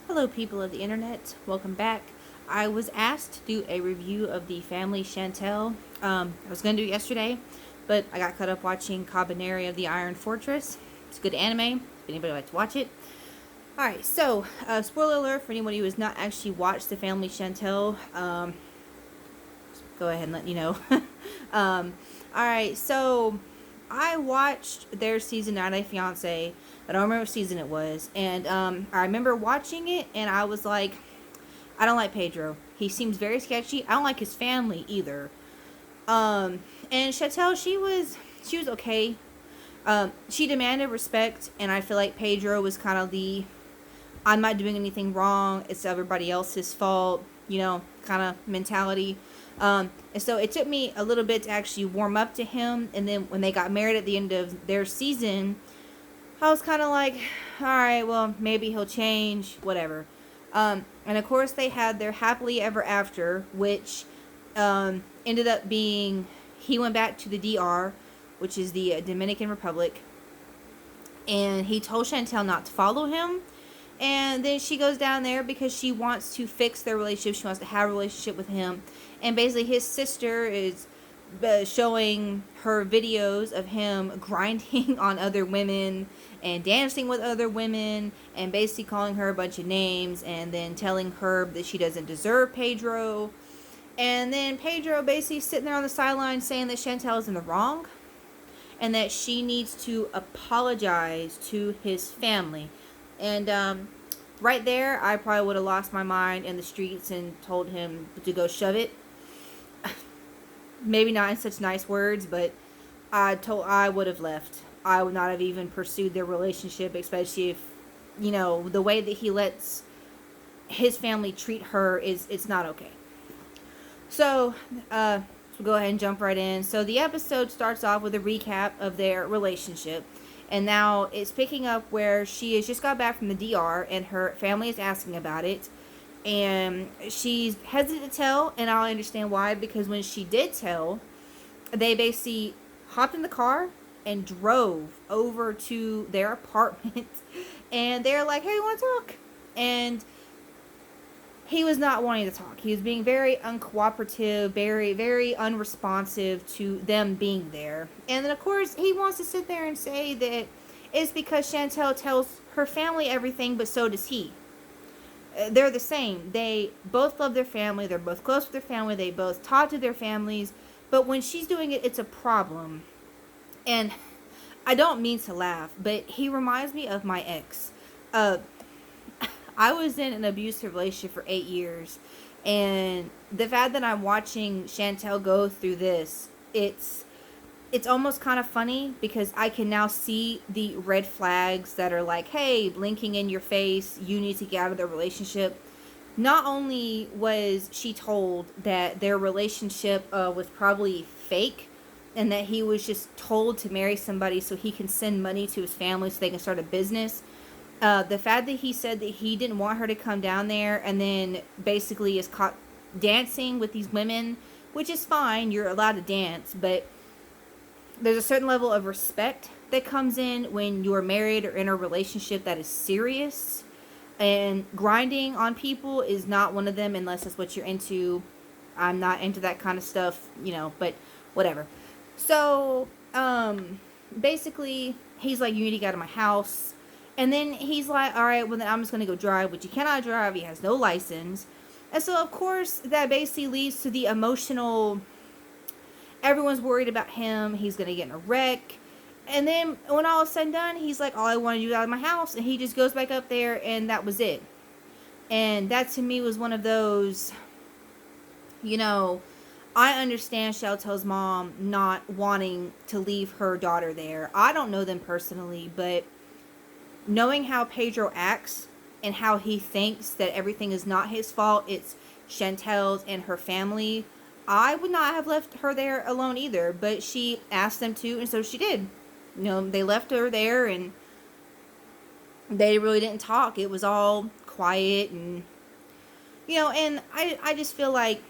Hello, people of the internet. Welcome back. I was asked to do a review of the Family Chantel. I was going to do it yesterday, but I got caught up watching Cabaneri of the Iron Fortress. It's a good anime, if anybody would like to watch it. Alright, so, spoiler alert for anybody who has not actually watched the Family Chantel. Go ahead and let you know. Alright, so I watched their season 90 Fiance. I don't remember what season it was. And I remember watching it, and I was like, I don't like Pedro. He seems very sketchy. I don't like his family either. And Chantel, she was okay. She demanded respect, and I feel like Pedro was kind of the I'm not doing anything wrong. It's everybody else's fault, kind of mentality. And so it took me a little bit to actually warm up to him. And then when they got married at the end of their season, I was kind of like, all right, well, maybe he'll change, whatever. And of course, they had their happily ever after, which ended up being he went back to the DR, which is the Dominican Republic, and he told Chantel not to follow him. And then she goes down there because she wants to fix their relationship. She wants to have a relationship with him. And basically, his sister is showing her videos of him grinding on other women and dancing with other women and basically calling her a bunch of names and then telling her that she doesn't deserve Pedro. And then Pedro basically sitting there on the sideline saying that Chantel is in the wrong and that she needs to apologize to his family. And right there, I probably would have lost my mind in the streets and told him to go shove it. Maybe not in such nice words, but I would have left. I would not have even pursued their relationship, especially if, the way that he lets his family treat her it's not okay. So, we'll go ahead and jump right in. So the episode starts off with a recap of their relationship. And now it's picking up where she has just got back from the DR and her family is asking about it. And she's hesitant to tell, and I understand why, because when she did tell, they basically hopped in the car and drove over to their apartment. And they're like, hey, you want to talk? And he was not wanting to talk. He was being very uncooperative, very, very unresponsive to them being there. And then, of course, he wants to sit there and say that it's because Chantel tells her family everything, but so does he. They're the same. They both love their family. They're both close with their family. They both talk to their families. But when she's doing it, it's a problem. And I don't mean to laugh, but he reminds me of my ex. I was in an abusive relationship for 8 years. And the fact that I'm watching Chantel go through this, it's almost kind of funny because I can now see the red flags that are like, hey, blinking in your face, you need to get out of the relationship. Not only was she told that their relationship was probably fake and that he was just told to marry somebody so he can send money to his family so they can start a business. The fact that he said that he didn't want her to come down there and then basically is caught dancing with these women, which is fine, you're allowed to dance, but there's a certain level of respect that comes in when you're married or in a relationship that is serious. And grinding on people is not one of them unless that's what you're into. I'm not into that kind of stuff, but whatever. So, basically, he's like, you need to get out of my house. And then he's like, all right, well, then I'm just going to go drive, which he cannot drive. He has no license. And so, of course, that basically leads to the emotional, everyone's worried about him. He's going to get in a wreck. And then when all is said and done, he's like, all I want to do is out of my house. And he just goes back up there, and that was it. And that, to me, was one of those, I understand Chantel's mom not wanting to leave her daughter there. I don't know them personally, but knowing how Pedro acts and how he thinks that everything is not his fault, it's Chantel's and her family, I would not have left her there alone either. But she asked them to, and so she did. They left her there, and they really didn't talk. It was all quiet, and, and I just feel like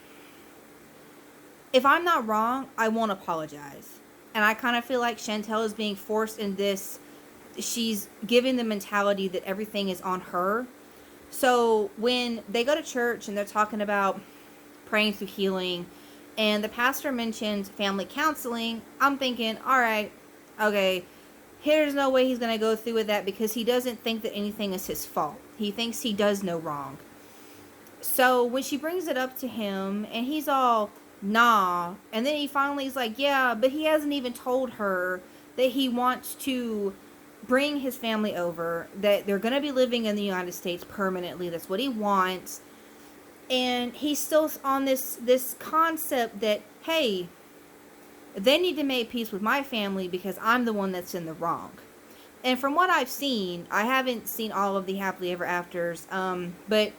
if I'm not wrong, I won't apologize. And I kind of feel like Chantel is being forced in this. She's given the mentality that everything is on her. So when they go to church and they're talking about praying through healing, and the pastor mentions family counseling, I'm thinking, all right, okay, there's no way he's going to go through with that because he doesn't think that anything is his fault. He thinks he does no wrong. So when she brings it up to him and he's all, nah, and then he finally is like, yeah, but he hasn't even told her that he wants to bring his family over, that they're going to be living in the United States permanently. That's what he wants. And he's still on this concept that, hey, they need to make peace with my family because I'm the one that's in the wrong. And from what I've seen, I haven't seen all of the happily ever afters, but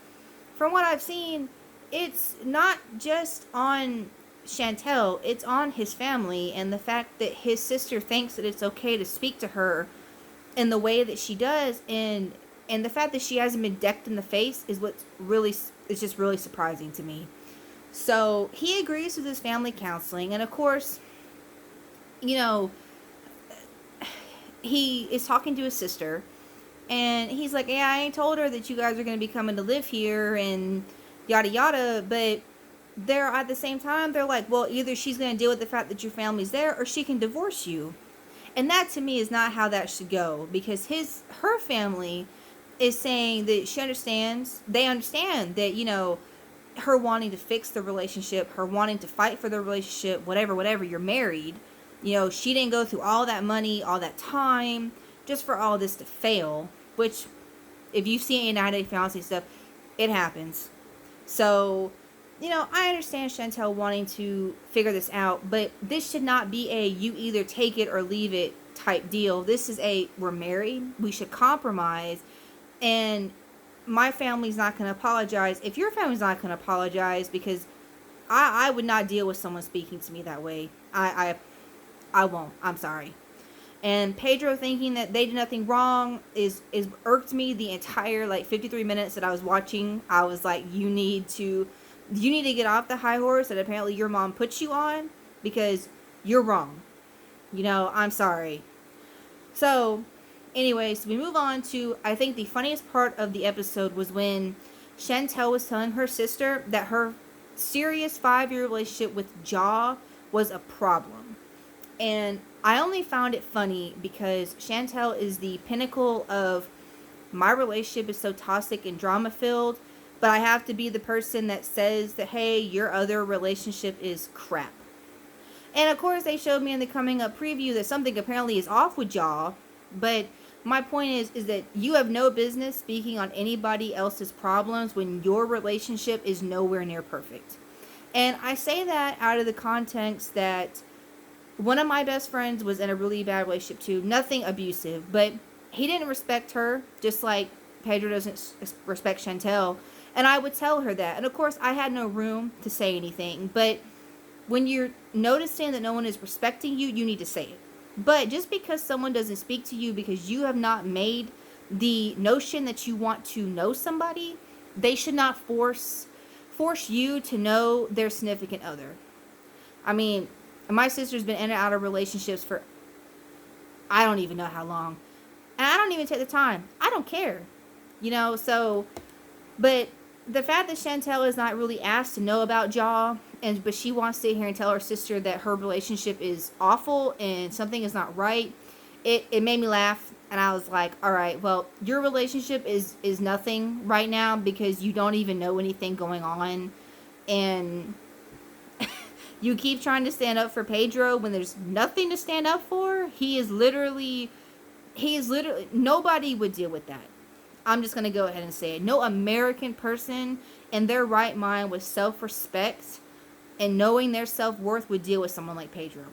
from what I've seen, it's not just on Chantel, it's on his family, and the fact that his sister thinks that it's okay to speak to her in the way that she does, and the fact that she hasn't been decked in the face is what's really, it's just really surprising to me. So he agrees with his family counseling, and of course, you know, he is talking to his sister, and he's like, yeah, I ain't told her that you guys are going to be coming to live here and yada yada, but they're at the same time, they're like, well, either she's going to deal with the fact that your family's there or she can divorce you. And that to me is not how that should go, because her family is saying that she understands, they understand that, her wanting to fix the relationship, her wanting to fight for the relationship, whatever, you're married. She didn't go through all that money, all that time, just for all this to fail, which, if you've seen 90 Day Fiancé stuff, it happens. So, I understand Chantel wanting to figure this out, but this should not be a you either take it or leave it type deal. This is a, we're married, we should compromise, and my family's not going to apologize if your family's not going to apologize, because I would not deal with someone speaking to me that way. I won't. I'm sorry. And Pedro thinking that they did nothing wrong is irked me the entire 53 minutes that I was watching. I was like, you need to get off the high horse that apparently your mom put you on, because you're wrong. I'm sorry. So, anyways, we move on to, I think the funniest part of the episode was when Chantel was telling her sister that her serious 5-year relationship with Ja was a problem. And I only found it funny because Chantel is the pinnacle of, my relationship is so toxic and drama filled, but I have to be the person that says that, hey, your other relationship is crap. And of course they showed me in the coming up preview that something apparently is off with Ja, but my point is that you have no business speaking on anybody else's problems when your relationship is nowhere near perfect. And I say that out of the context that one of my best friends was in a really bad relationship too. Nothing abusive, but he didn't respect her, just like Pedro doesn't respect Chantel. And I would tell her that. And of course, I had no room to say anything. But when you're noticing that no one is respecting you, you need to say it. But just because someone doesn't speak to you because you have not made the notion that you want to know somebody, they should not force you to know their significant other. I mean, my sister's been in and out of relationships for I don't even know how long. And I don't even take the time. I don't care. So, but the fact that Chantel is not really asked to know about Ja, but she wants to sit here and tell her sister that her relationship is awful and something is not right, it made me laugh. And I was like, all right, well, your relationship is nothing right now because you don't even know anything going on. And you keep trying to stand up for Pedro when there's nothing to stand up for. He is literally, nobody would deal with that. I'm just going to go ahead and say it. No American person in their right mind with self-respect and knowing their self-worth would deal with someone like Pedro.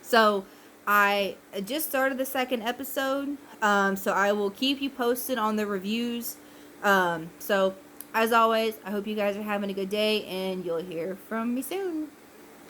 So, I just started the second episode, so I will keep you posted on the reviews. So, as always, I hope you guys are having a good day, and you'll hear from me soon.